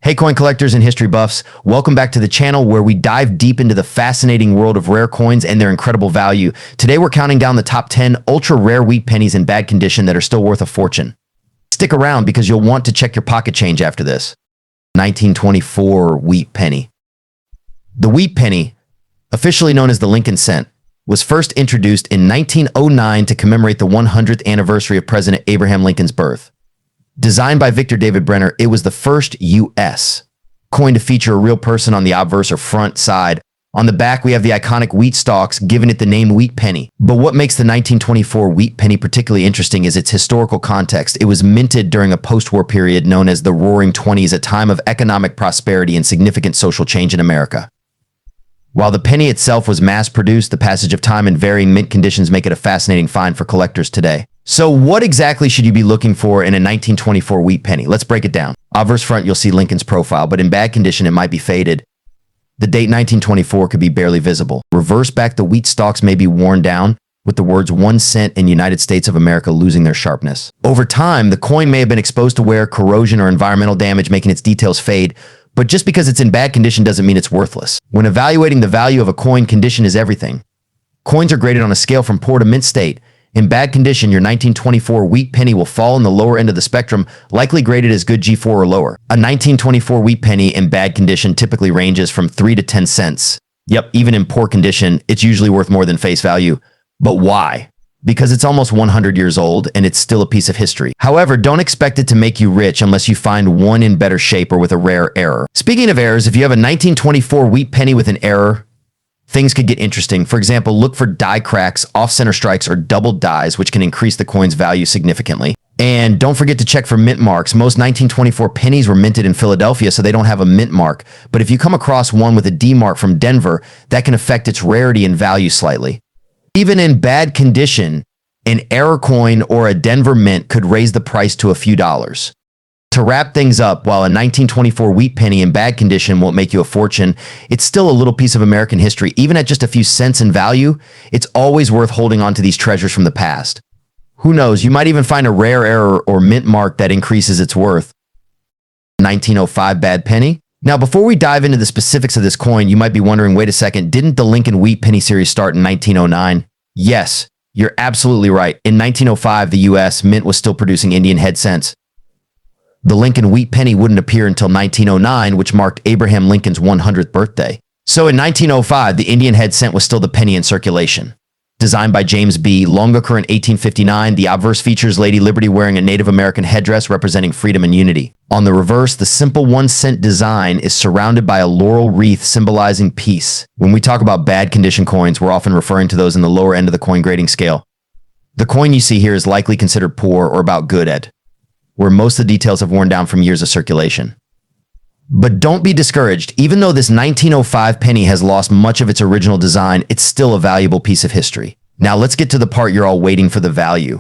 Hey coin collectors and history buffs, welcome back to the channel where we dive deep into the fascinating world of rare coins and their incredible value. Today we're counting down the top 10 ultra rare wheat pennies in bad condition that are still worth a fortune. Stick around because you'll want to check your pocket change after this. 1924 wheat penny. The wheat penny, officially known as the Lincoln cent, was first introduced in 1909 to commemorate the 100th anniversary of President Abraham Lincoln's birth. Designed by Victor David Brenner, it was the first U.S. coin to feature a real person on the obverse or front side. On the back, we have the iconic wheat stalks, giving it the name wheat penny. But what makes the 1924 wheat penny particularly interesting is its historical context. It was minted during a post-war period known as the Roaring Twenties, a time of economic prosperity and significant social change in America. While the penny itself was mass-produced, the passage of time and varying mint conditions make it a fascinating find for collectors today. So what exactly should you be looking for in a 1924 wheat penny? Let's break it down. Obverse front, you'll see Lincoln's profile, but in bad condition, it might be faded. The date 1924 could be barely visible. Reverse back, the wheat stalks may be worn down, with the words 1 cent in United States of America losing their sharpness. Over time, the coin may have been exposed to wear, corrosion, or environmental damage, making its details fade. But just because it's in bad condition doesn't mean it's worthless. When evaluating the value of a coin, condition is everything. Coins are graded on a scale from poor to mint state. In bad condition, your 1924 wheat penny will fall in the lower end of the spectrum, likely graded as good G4 or lower. A 1924 wheat penny in bad condition typically ranges from 3 to 10 cents. Yep, even in poor condition, it's usually worth more than face value. But why? Because it's almost 100 years old and it's still a piece of history. However, don't expect it to make you rich unless you find one in better shape or with a rare error. Speaking of errors, if you have a 1924 wheat penny with an error, things could get interesting. For example, look for die cracks, off-center strikes, or double dies, which can increase the coin's value significantly. And don't forget to check for mint marks. Most 1924 pennies were minted in Philadelphia, so they don't have a mint mark. But if you come across one with a D mark from Denver, that can affect its rarity and value slightly. Even in bad condition, an error coin or a Denver mint could raise the price to a few dollars. To wrap things up, while a 1924 wheat penny in bad condition won't make you a fortune, it's still a little piece of American history. Even at just a few cents in value, it's always worth holding on to these treasures from the past. Who knows, you might even find a rare error or mint mark that increases its worth. 1905 bad penny? Now, before we dive into the specifics of this coin, you might be wondering, wait a second, didn't the Lincoln wheat penny series start in 1909? Yes, you're absolutely right. In 1905, the U.S. Mint was still producing Indian head cents. The Lincoln wheat penny wouldn't appear until 1909, which marked Abraham Lincoln's 100th birthday. So in 1905, the Indian head cent was still the penny in circulation. Designed by James B. Longaker in 1859, the obverse features Lady Liberty wearing a Native American headdress representing freedom and unity. On the reverse, the simple 1 cent design is surrounded by a laurel wreath symbolizing peace. When we talk about bad condition coins, we're often referring to those in the lower end of the coin grading scale. The coin you see here is likely considered poor or about good at, where most of the details have worn down from years of circulation. But don't be discouraged. Even though this 1905 penny has lost much of its original design, it's still a valuable piece of history. Now let's get to the part you're all waiting for, the value.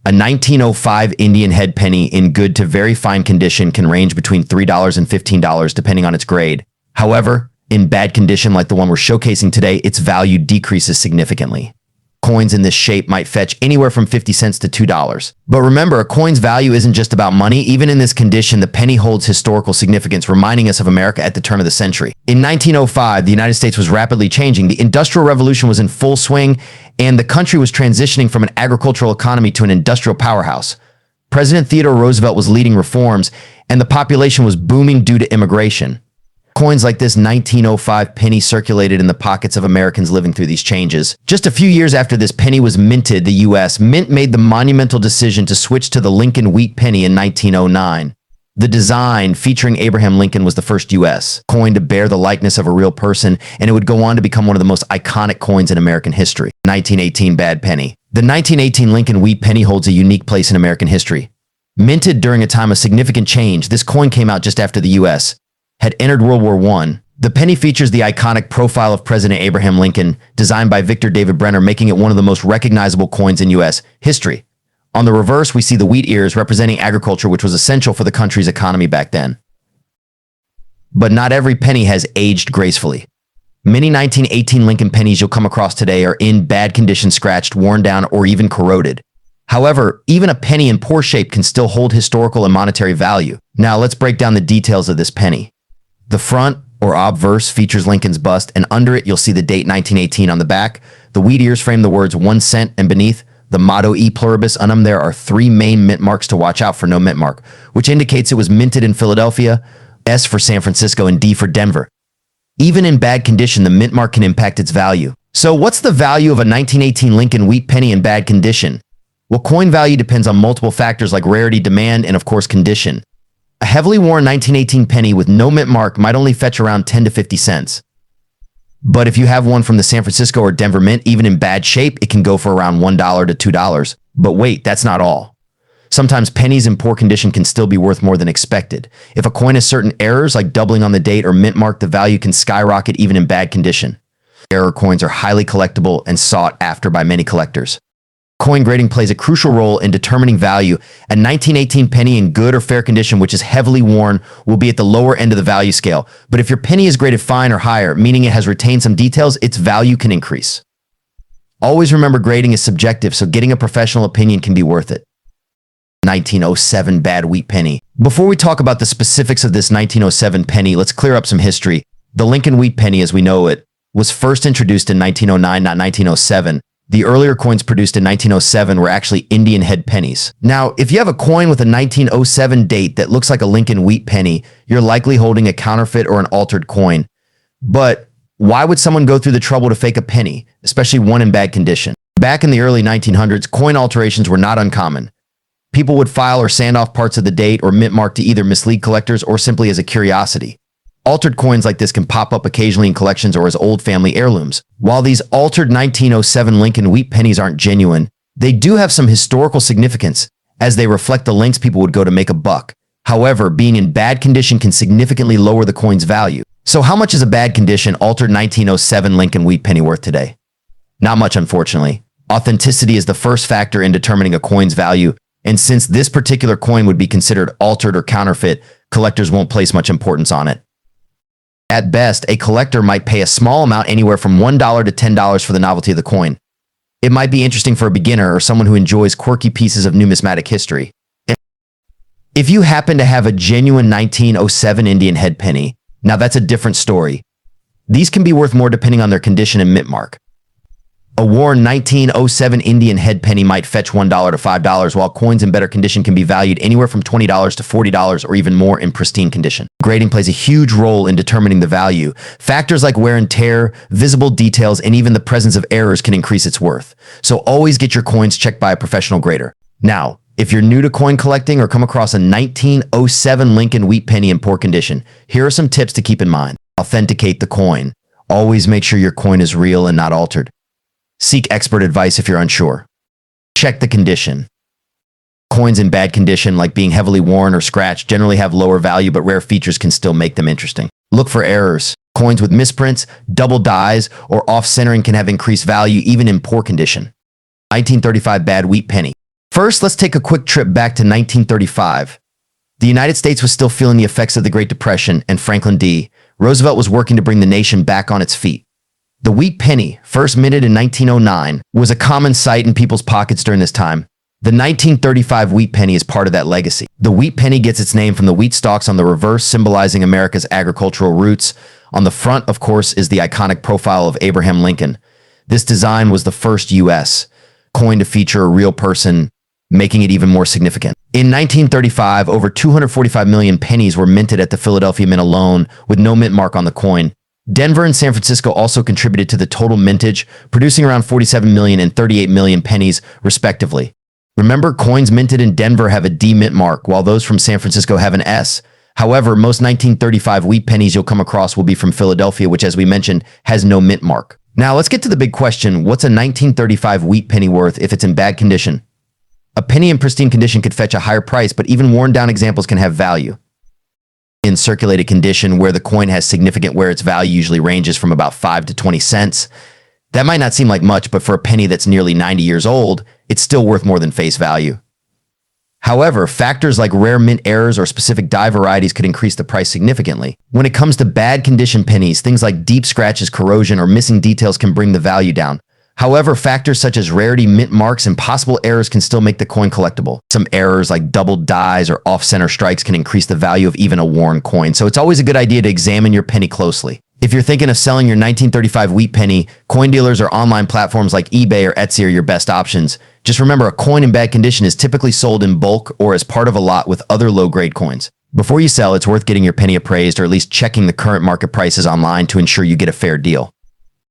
A 1905 Indian head penny in good to very fine condition can range between $3 and $15 depending on its grade. However, in bad condition like the one we're showcasing today, its value decreases significantly. Coins in this shape might fetch anywhere from 50 cents to $2. But remember, a coin's value isn't just about money. Even in this condition, the penny holds historical significance, reminding us of America at the turn of the century. In 1905, the United States was rapidly changing. The Industrial Revolution was in full swing, and the country was transitioning from an agricultural economy to an industrial powerhouse. President Theodore Roosevelt was leading reforms, and the population was booming due to immigration. Coins like this 1905 penny circulated in the pockets of Americans living through these changes. Just a few years after this penny was minted, the U.S. Mint made the monumental decision to switch to the Lincoln wheat penny in 1909. The design featuring Abraham Lincoln was the first U.S. coin to bear the likeness of a real person, and it would go on to become one of the most iconic coins in American history. 1918 bad penny. The 1918 Lincoln wheat penny holds a unique place in American history. Minted during a time of significant change, this coin came out just after the U.S. had entered World War I. The penny features the iconic profile of President Abraham Lincoln, designed by Victor David Brenner, making it one of the most recognizable coins in U.S. history. On the reverse, we see the wheat ears representing agriculture, which was essential for the country's economy back then. But not every penny has aged gracefully. Many 1918 Lincoln pennies you'll come across today are in bad condition, scratched, worn down, or even corroded. However, even a penny in poor shape can still hold historical and monetary value. Now let's break down the details of this penny. The front, or obverse, features Lincoln's bust, and under it you'll see the date 1918 on the back. The wheat ears frame the words 1 cent, and beneath, the motto E pluribus unum. There are 3 main mint marks to watch out for. No mint mark, which indicates it was minted in Philadelphia, S for San Francisco, and D for Denver. Even in bad condition, the mint mark can impact its value. So what's the value of a 1918 Lincoln wheat penny in bad condition? Well, coin value depends on multiple factors like rarity, demand, and of course condition. A heavily worn 1918 penny with no mint mark might only fetch around 10 to 50 cents. But if you have one from the San Francisco or Denver Mint, even in bad shape, it can go for around $1 to $2. But wait, that's not all. Sometimes pennies in poor condition can still be worth more than expected. If a coin has certain errors like doubling on the date or mint mark, the value can skyrocket even in bad condition. Error coins are highly collectible and sought after by many collectors. Coin grading plays a crucial role in determining value. A 1918 penny in good or fair condition, which is heavily worn, will be at the lower end of the value scale. But if your penny is graded fine or higher, meaning it has retained some details, its value can increase. Always remember, grading is subjective, so getting a professional opinion can be worth it. 1907 bad wheat penny. Before we talk about the specifics of this 1907 penny, let's clear up some history. The Lincoln wheat penny as we know it was first introduced in 1909, not 1907. The earlier coins produced in 1907 were actually Indian head pennies. Now, if you have a coin with a 1907 date that looks like a Lincoln wheat penny, you're likely holding a counterfeit or an altered coin. But why would someone go through the trouble to fake a penny, especially one in bad condition? Back in the early 1900s, coin alterations were not uncommon. People would file or sand off parts of the date or mint mark to either mislead collectors or simply as a curiosity. Altered coins like this can pop up occasionally in collections or as old family heirlooms. While these altered 1907 Lincoln wheat pennies aren't genuine, they do have some historical significance as they reflect the lengths people would go to make a buck. However, being in bad condition can significantly lower the coin's value. So how much is a bad condition altered 1907 Lincoln wheat penny worth today? Not much, unfortunately. Authenticity is the first factor in determining a coin's value, and since this particular coin would be considered altered or counterfeit, collectors won't place much importance on it. At best, a collector might pay a small amount, anywhere from $1 to $10 for the novelty of the coin. It might be interesting for a beginner or someone who enjoys quirky pieces of numismatic history. If you happen to have a genuine 1907 Indian head penny, now that's a different story. These can be worth more depending on their condition and mint mark. A worn 1907 Indian head penny might fetch $1 to $5, while coins in better condition can be valued anywhere from $20 to $40 or even more in pristine condition. Grading plays a huge role in determining the value. Factors like wear and tear, visible details, and even the presence of errors can increase its worth. So always get your coins checked by a professional grader. Now, if you're new to coin collecting or come across a 1907 Lincoln wheat penny in poor condition, here are some tips to keep in mind. Authenticate the coin. Always make sure your coin is real and not altered. Seek expert advice if you're unsure. Check the condition. Coins in bad condition, like being heavily worn or scratched, generally have lower value, but rare features can still make them interesting. Look for errors. Coins with misprints, double dies, or off-centering can have increased value even in poor condition. 1935 bad wheat penny. First, let's take a quick trip back to 1935. The United States was still feeling the effects of the Great Depression, and Franklin D. Roosevelt was working to bring the nation back on its feet. The wheat penny, first minted in 1909, was a common sight in people's pockets during this time. The 1935 wheat penny is part of that legacy. The wheat penny gets its name from the wheat stalks on the reverse, symbolizing America's agricultural roots. On the front, of course, is the iconic profile of Abraham Lincoln. This design was the first U.S. coin to feature a real person, making it even more significant. In 1935, over 245 million pennies were minted at the Philadelphia Mint alone, with no mint mark on the coin. Denver and San Francisco also contributed to the total mintage, producing around 47 million and 38 million pennies, respectively. Remember, coins minted in Denver have a D mint mark, while those from San Francisco have an S. However, most 1935 wheat pennies you'll come across will be from Philadelphia, which, as we mentioned, has no mint mark. Now, let's get to the big question. What's a 1935 wheat penny worth if it's in bad condition? A penny in pristine condition could fetch a higher price, but even worn-down examples can have value. In circulated condition, where the coin has significant wear, its value usually ranges from about 5 to 20 cents. That might not seem like much, but for a penny that's nearly 90 years old, it's still worth more than face value. However, factors like rare mint errors or specific die varieties could increase the price significantly. When it comes to bad condition pennies, things like deep scratches, corrosion, or missing details can bring the value down. However, factors such as rarity, mint marks, and possible errors can still make the coin collectible. Some errors like doubled dies or off-center strikes can increase the value of even a worn coin, so it's always a good idea to examine your penny closely. If you're thinking of selling your 1935 wheat penny, coin dealers or online platforms like eBay or Etsy are your best options. Just remember, a coin in bad condition is typically sold in bulk or as part of a lot with other low-grade coins. Before you sell, it's worth getting your penny appraised or at least checking the current market prices online to ensure you get a fair deal.